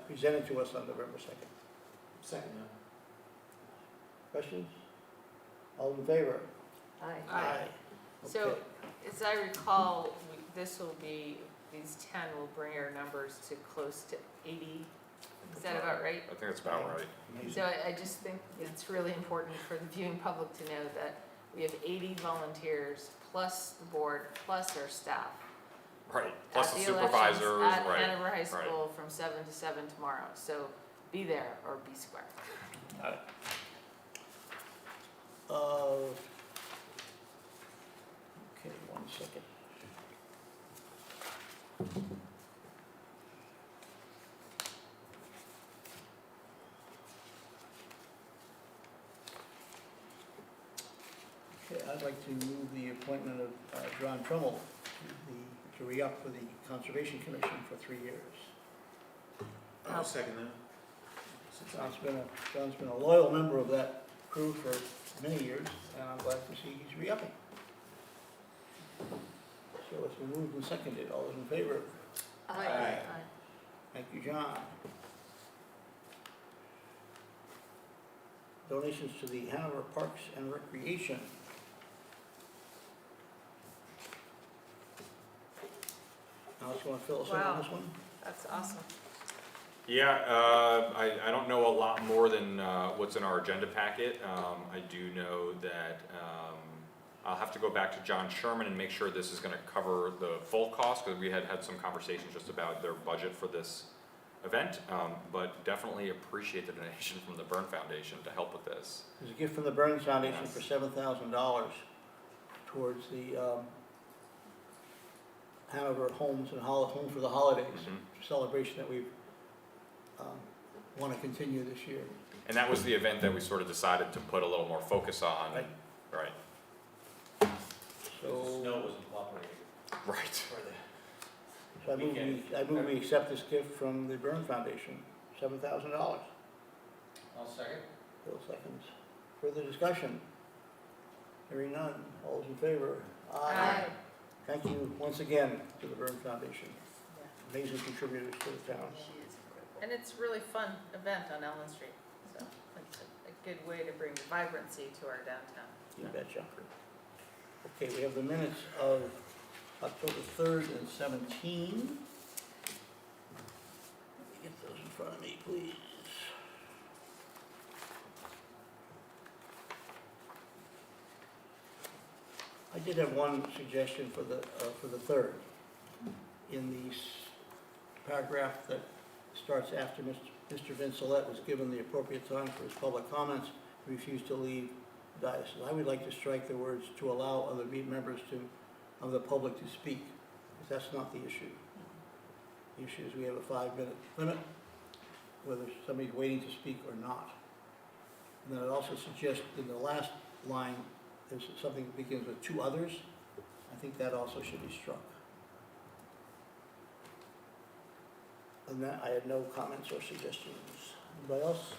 presented to us on November 2nd. Second. Questions? All in favor? Aye. So, Okay. as I recall, this will be, these 10 will bring our numbers to close to 80. Is that about right? I think that's about right. Amazing. So I just think it's really important for the viewing public to know that we have 80 volunteers, plus the board, plus our staff. Right, plus at the the elections supervisors, at right. Hanover High School from 7 to 7 tomorrow. So be there or be square. Got it. Okay, 1 second. Okay, I'd like to move the appointment of John Trummel to re-up for the Conservation Commission for 3 years. I'll second that. John's been a loyal member of that crew for many years, and I'm glad to see he's re-upping. So it's been moved and seconded. All those in favor? Aye. Thank you, John. Donations to the Hanover Parks and Recreation. Alice, you want to fill us in on this one? That's awesome. Yeah, I don't know a lot more than what's in our agenda packet. I do know that I'll have to go back to John Sherman and make sure this is gonna cover the full cost, because we had some conversations just about their budget for this event, but definitely appreciate the donation from the Byrne Foundation to help with this. There's a gift from the Burns Foundation Yes. for $7,000 towards the Hanover Homes and Home for the Holidays celebration that we want to continue this year. And that was the event that we sort of decided to put a little more focus on. Right. Right. The So, snow wasn't cooperating Right. for the. so I move we accept this gift from the Byrne Foundation, $7,000. I'll second. Bill seconds. Further discussion? Hearing none. All those in favor? Aye. Thank you once again to the Byrne Foundation. Amazing contributors to the town. And it's a really fun event on Elm Street, so it's a good way to bring vibrancy to our downtown. You betcha. Okay, we have the minutes of October 3rd and 17. Let me get those in front of me, please. I did have one suggestion for the 3rd. In the paragraph that starts after Mr. Vincelette was given the appropriate time for his public comments, he refused to leave the diocese. I would like to strike the words "to allow other members of the public to speak," because that's not the issue. The issue is we have a 5-minute limit, whether somebody's waiting to speak or not. And then I'd also suggest in the last line, there's something that begins with "two others." I think that also should be struck. And that, I had no comments or suggestions. Anybody else?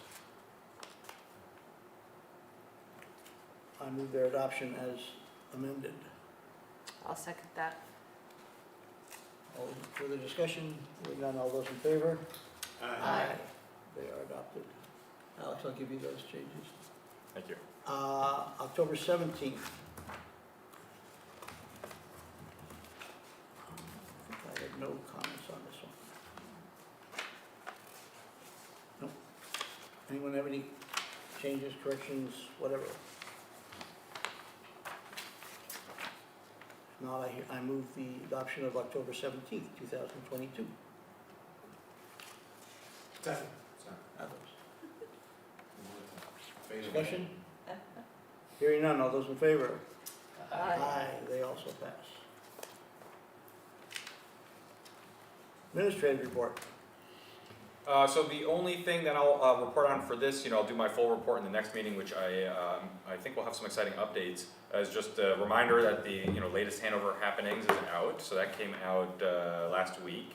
I move their adoption as amended. I'll second that. All further discussion? Hearing none, all those in favor? Aye. They are adopted. Alex, I'll give you those changes. Thank you. October 17th. I had no comments on this one. Nope. Anyone have any changes, corrections, whatever? If not, I move the adoption of October 17th, 2022. Second. Others? Discussion? Hearing none, all those in favor? Aye, they also pass. Administrative report. So the only thing that I'll report on for this, I'll do my full report in the next meeting, which I think we'll have some exciting updates. As just a reminder that the latest Hanover Happenings is out, so that came out last week,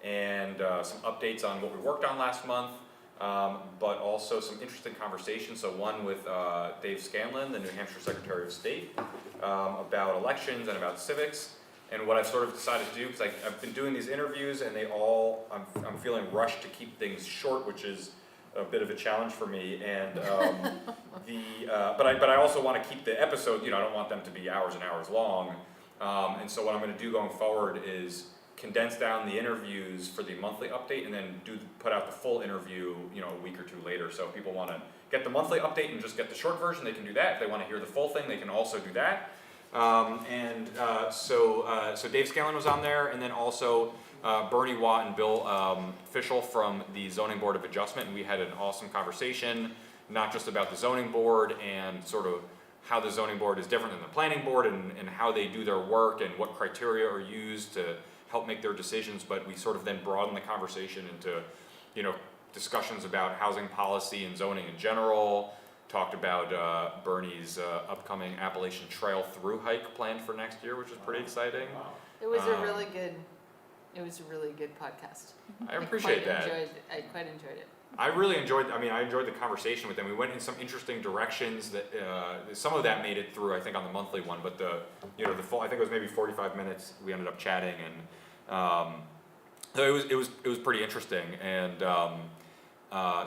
and some updates on what we worked on last month, but also some interesting conversations. So one with Dave Scanlon, the New Hampshire Secretary of State, about elections and about civics. And what I've sort of decided to do, because I've been doing these interviews and I'm feeling rushed to keep things short, which is a bit of a challenge for me. And but I also want to keep the episode, I don't want them to be hours and hours long. And so what I'm going to do going forward is condense down the interviews for the monthly update and then put out the full interview, a week or two later. So if people want to get the monthly update and just get the short version, they can do that. If they want to hear the full thing, they can also do that. So Dave Scanlon was on there, and then also Bernie Watt and Bill Fischel from the Zoning Board of Adjustment, and we had an awesome conversation, not just about the zoning board and sort of how the zoning board is different than the planning board and how they do their work and what criteria are used to help make their decisions, but we sort of then broaden the conversation into, you know, discussions about housing policy and zoning in general, talked about Bernie's upcoming Appalachian Trail through hike planned for next year, which is pretty exciting. It was a really good podcast. I appreciate that. I quite enjoyed it. I really enjoyed, I enjoyed the conversation with them. We went in some interesting directions that, some of that made it through, I think, on the monthly one, but the full, I think it was maybe 45 minutes, we ended up chatting, and, so it was pretty interesting, and,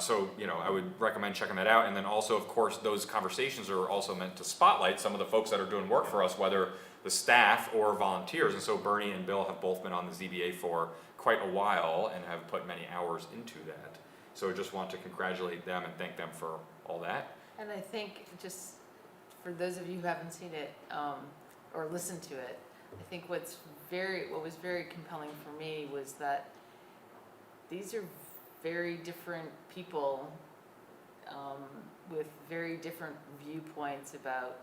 so, you know, I would recommend checking that out, and then also, of course, those conversations are also meant to spotlight some of the folks that are doing work for us, whether the staff or volunteers, and so Bernie and Bill have both been on the ZBA for quite a while and have put many hours into that. So I just want to congratulate them and thank them for all that. And I think just for those of you who haven't seen it or listened to it, I think what was very compelling for me was that these are very different people with very different viewpoints about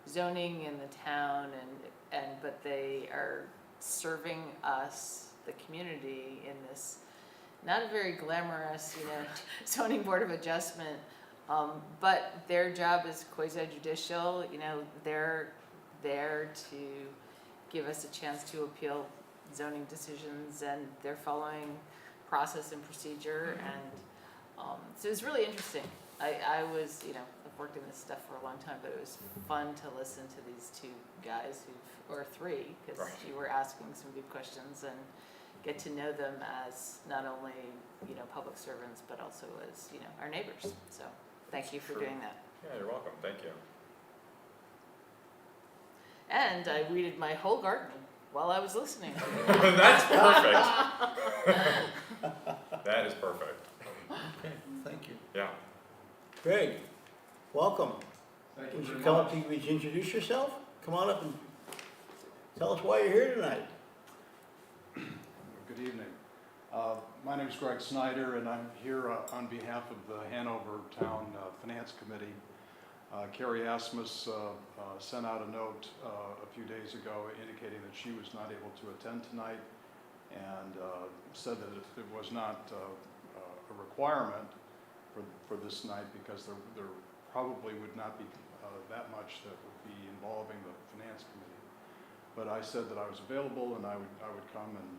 zoning in the town, but they are serving us, the community, in this not a very glamorous, zoning board of adjustment, but their job is quasi-judicial. They're there to give us a chance to appeal zoning decisions, and they're following process and procedure, and so it was really interesting. I was, I've worked in this stuff for a long time, but it was fun to listen to these two guys or three, because you were asking some good questions, and get to know them as not only, public servants, but also as, our neighbors. So thank you for doing that. Yeah, you're welcome. Thank you. And I weeded my whole garden while I was listening. That's perfect. That is perfect. Okay, thank you. Yeah. Greg, welcome. Thank you Would you very come much. up, would you introduce yourself? Come on up and tell us why you're here tonight. Good evening. My name is Greg Snyder, and I'm here on behalf of the Hanover Town Finance Committee. Carrie Asmus sent out a note a few days ago indicating that she was not able to attend tonight, and said that it was not a requirement for this night, because there probably would not be that much that would be involving the Finance Committee. But I said that I was available, and I would come and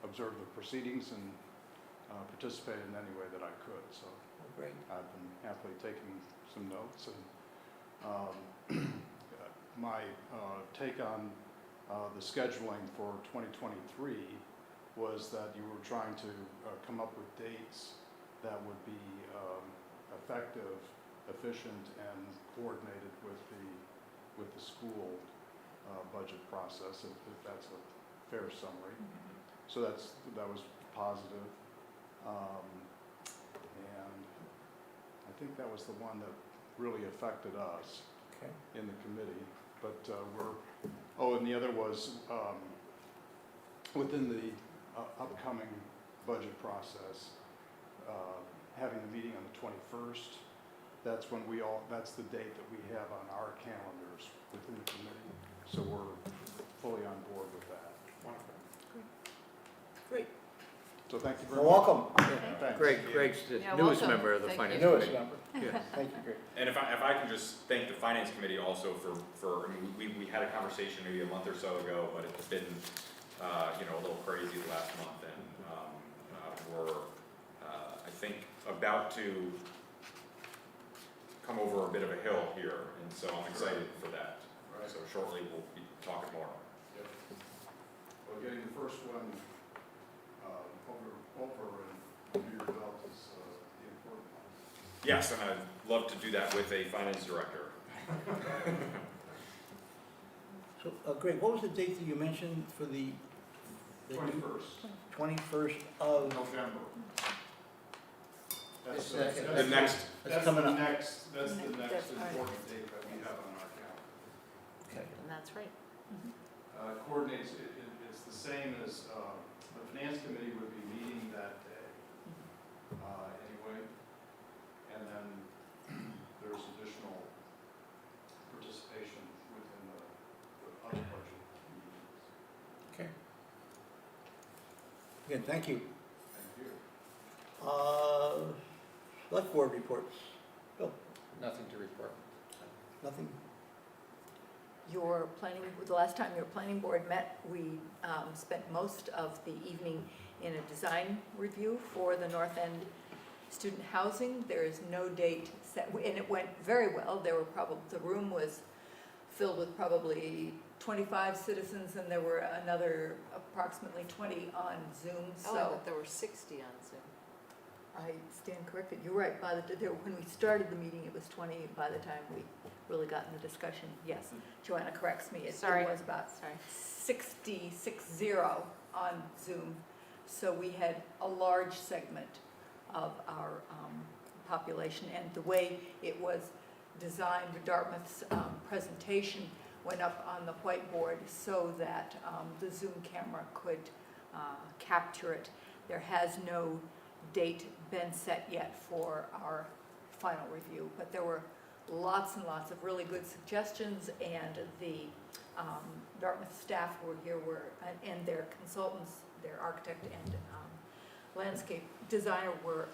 observe the proceedings and participate in any way that I could. So Great. I've been happily taking some notes, and my take on the scheduling for 2023 was that you were trying to come up with dates that would be effective, efficient, and coordinated with the school budget process, if that's a fair summary. So that was positive. And I think that was the one that really affected us in the committee. But and the other was within the upcoming budget process, having the meeting on the 21st. That's the date that we have on our calendars within the committee. So we're fully on board with that. Wonderful. Great. So thank you very Well, much. welcome. Thanks. Greg's the Yeah, newest welcome. member of the Thank Finance you. Newest Committee. member. Yes. Thank you, Greg. And if I can just thank the Finance Committee also for we had a conversation maybe a month or so ago, but it's been, a little crazy the last month, and we're, I think, about to come over a bit of a hill here, and so I'm excited for that. Right. So shortly we'll be talking more. Well, getting the first one over and under your belt is the important one. Yes, and I'd love to do that with a finance director. So, Greg, what was the date that you mentioned for the 21st 21st of November. That's The next- That's coming up. That's the next That's all right. important date that we have on our calendar. and that's right. Coordinates, it's the same as, the finance committee would be meeting that day, anyway. And then there's additional participation within the other budget meetings. Okay. Again, thank you. Thank you. Selectboard reports. Bill, Nothing to report. nothing? The last time your planning board met, we spent most of the evening in a design review for the North End student housing. There is no date set, and it went very well. The room was filled with probably 25 citizens, and there were another approximately 20 on Zoom, Oh, I so thought there were 60 on Zoom. I stand corrected. You're right. When we started the meeting, it was 20. By the time we really got in the discussion, yes. Joanna corrects me. It Sorry. was about Sorry. 60 on Zoom. So we had a large segment of our population. And the way it was designed, Dartmouth's presentation went up on the whiteboard so that the Zoom camera could capture it. There has no date been set yet for our final review, but there were lots and lots of really good suggestions, and the Dartmouth staff were here, and their consultants, their architect and landscape designer were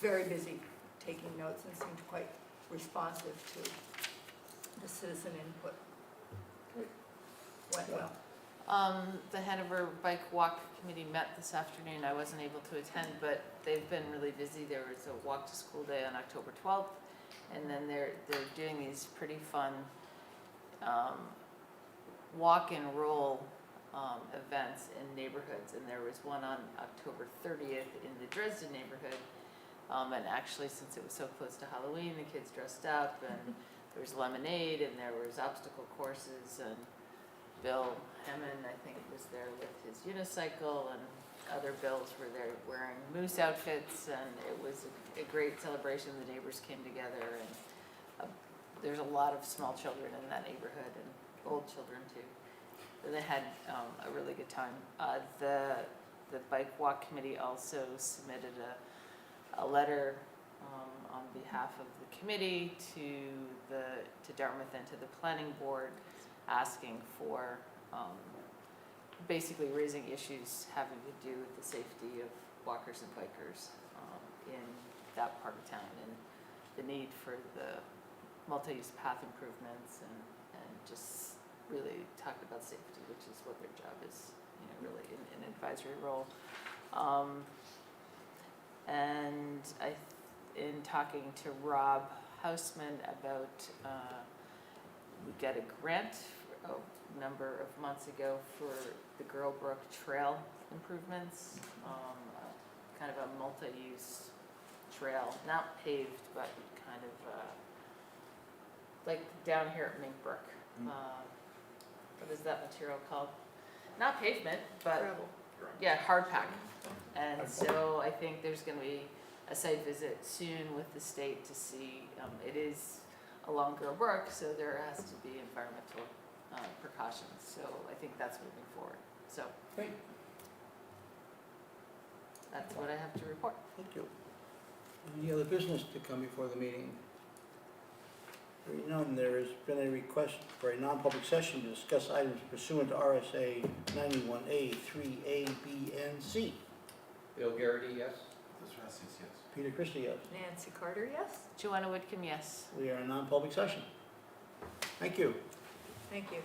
very busy taking notes and seemed quite responsive to the citizen input. Went well. The Hanover Bike Walk Committee met this afternoon. I wasn't able to attend, but they've been really busy. There was a walk to school day on October 12th, and then they're doing these pretty fun walk and roll events in neighborhoods. And there was one on October 30th in the Dresden neighborhood. And actually, since it was so close to Halloween, the kids dressed up, and there was lemonade, and there was obstacle courses, and Bill Hammond, I think, was there with his unicycle, and other Bills were there wearing moose outfits, and it was a great celebration. The neighbors came together, and there's a lot of small children in that neighborhood, and old children too. So they had a really good time. The Bike Walk Committee also submitted a letter on behalf of the committee to Dartmouth and to the planning board, asking for basically raising issues having to do with the safety of walkers and bikers in that part of town, and the need for the multi-use path improvements, and just really talked about safety, which is what their job is, really in an advisory role. And in talking to Rob Hausman about, we got a grant a number of months ago for the Girlbrook Trail improvements, kind of a multi-use trail, not paved, but kind of like down here at Minkbrook. What is that material called? Not pavement, but Gravel. yeah, hard pack. And so I think there's going to be a site visit soon with the state to see, it is along Girlbrook, so there has to be environmental precautions. So I think that's moving forward. So Great. that's what I have to report. Thank you. Any other business to come before the meeting? Hearing none, there has been a request for a non-public session to discuss items pursuant to RSA 91A, 3A, B, and C. Bill Garrity, yes? Peter Christie, yes. Nancy Carter, yes? Joanna Whitcomb, yes. We are in non-public session. Thank you. Thank you.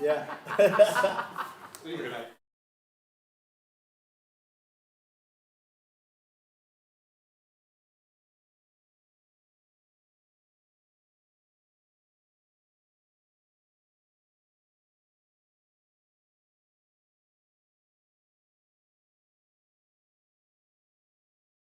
Yeah. Good night.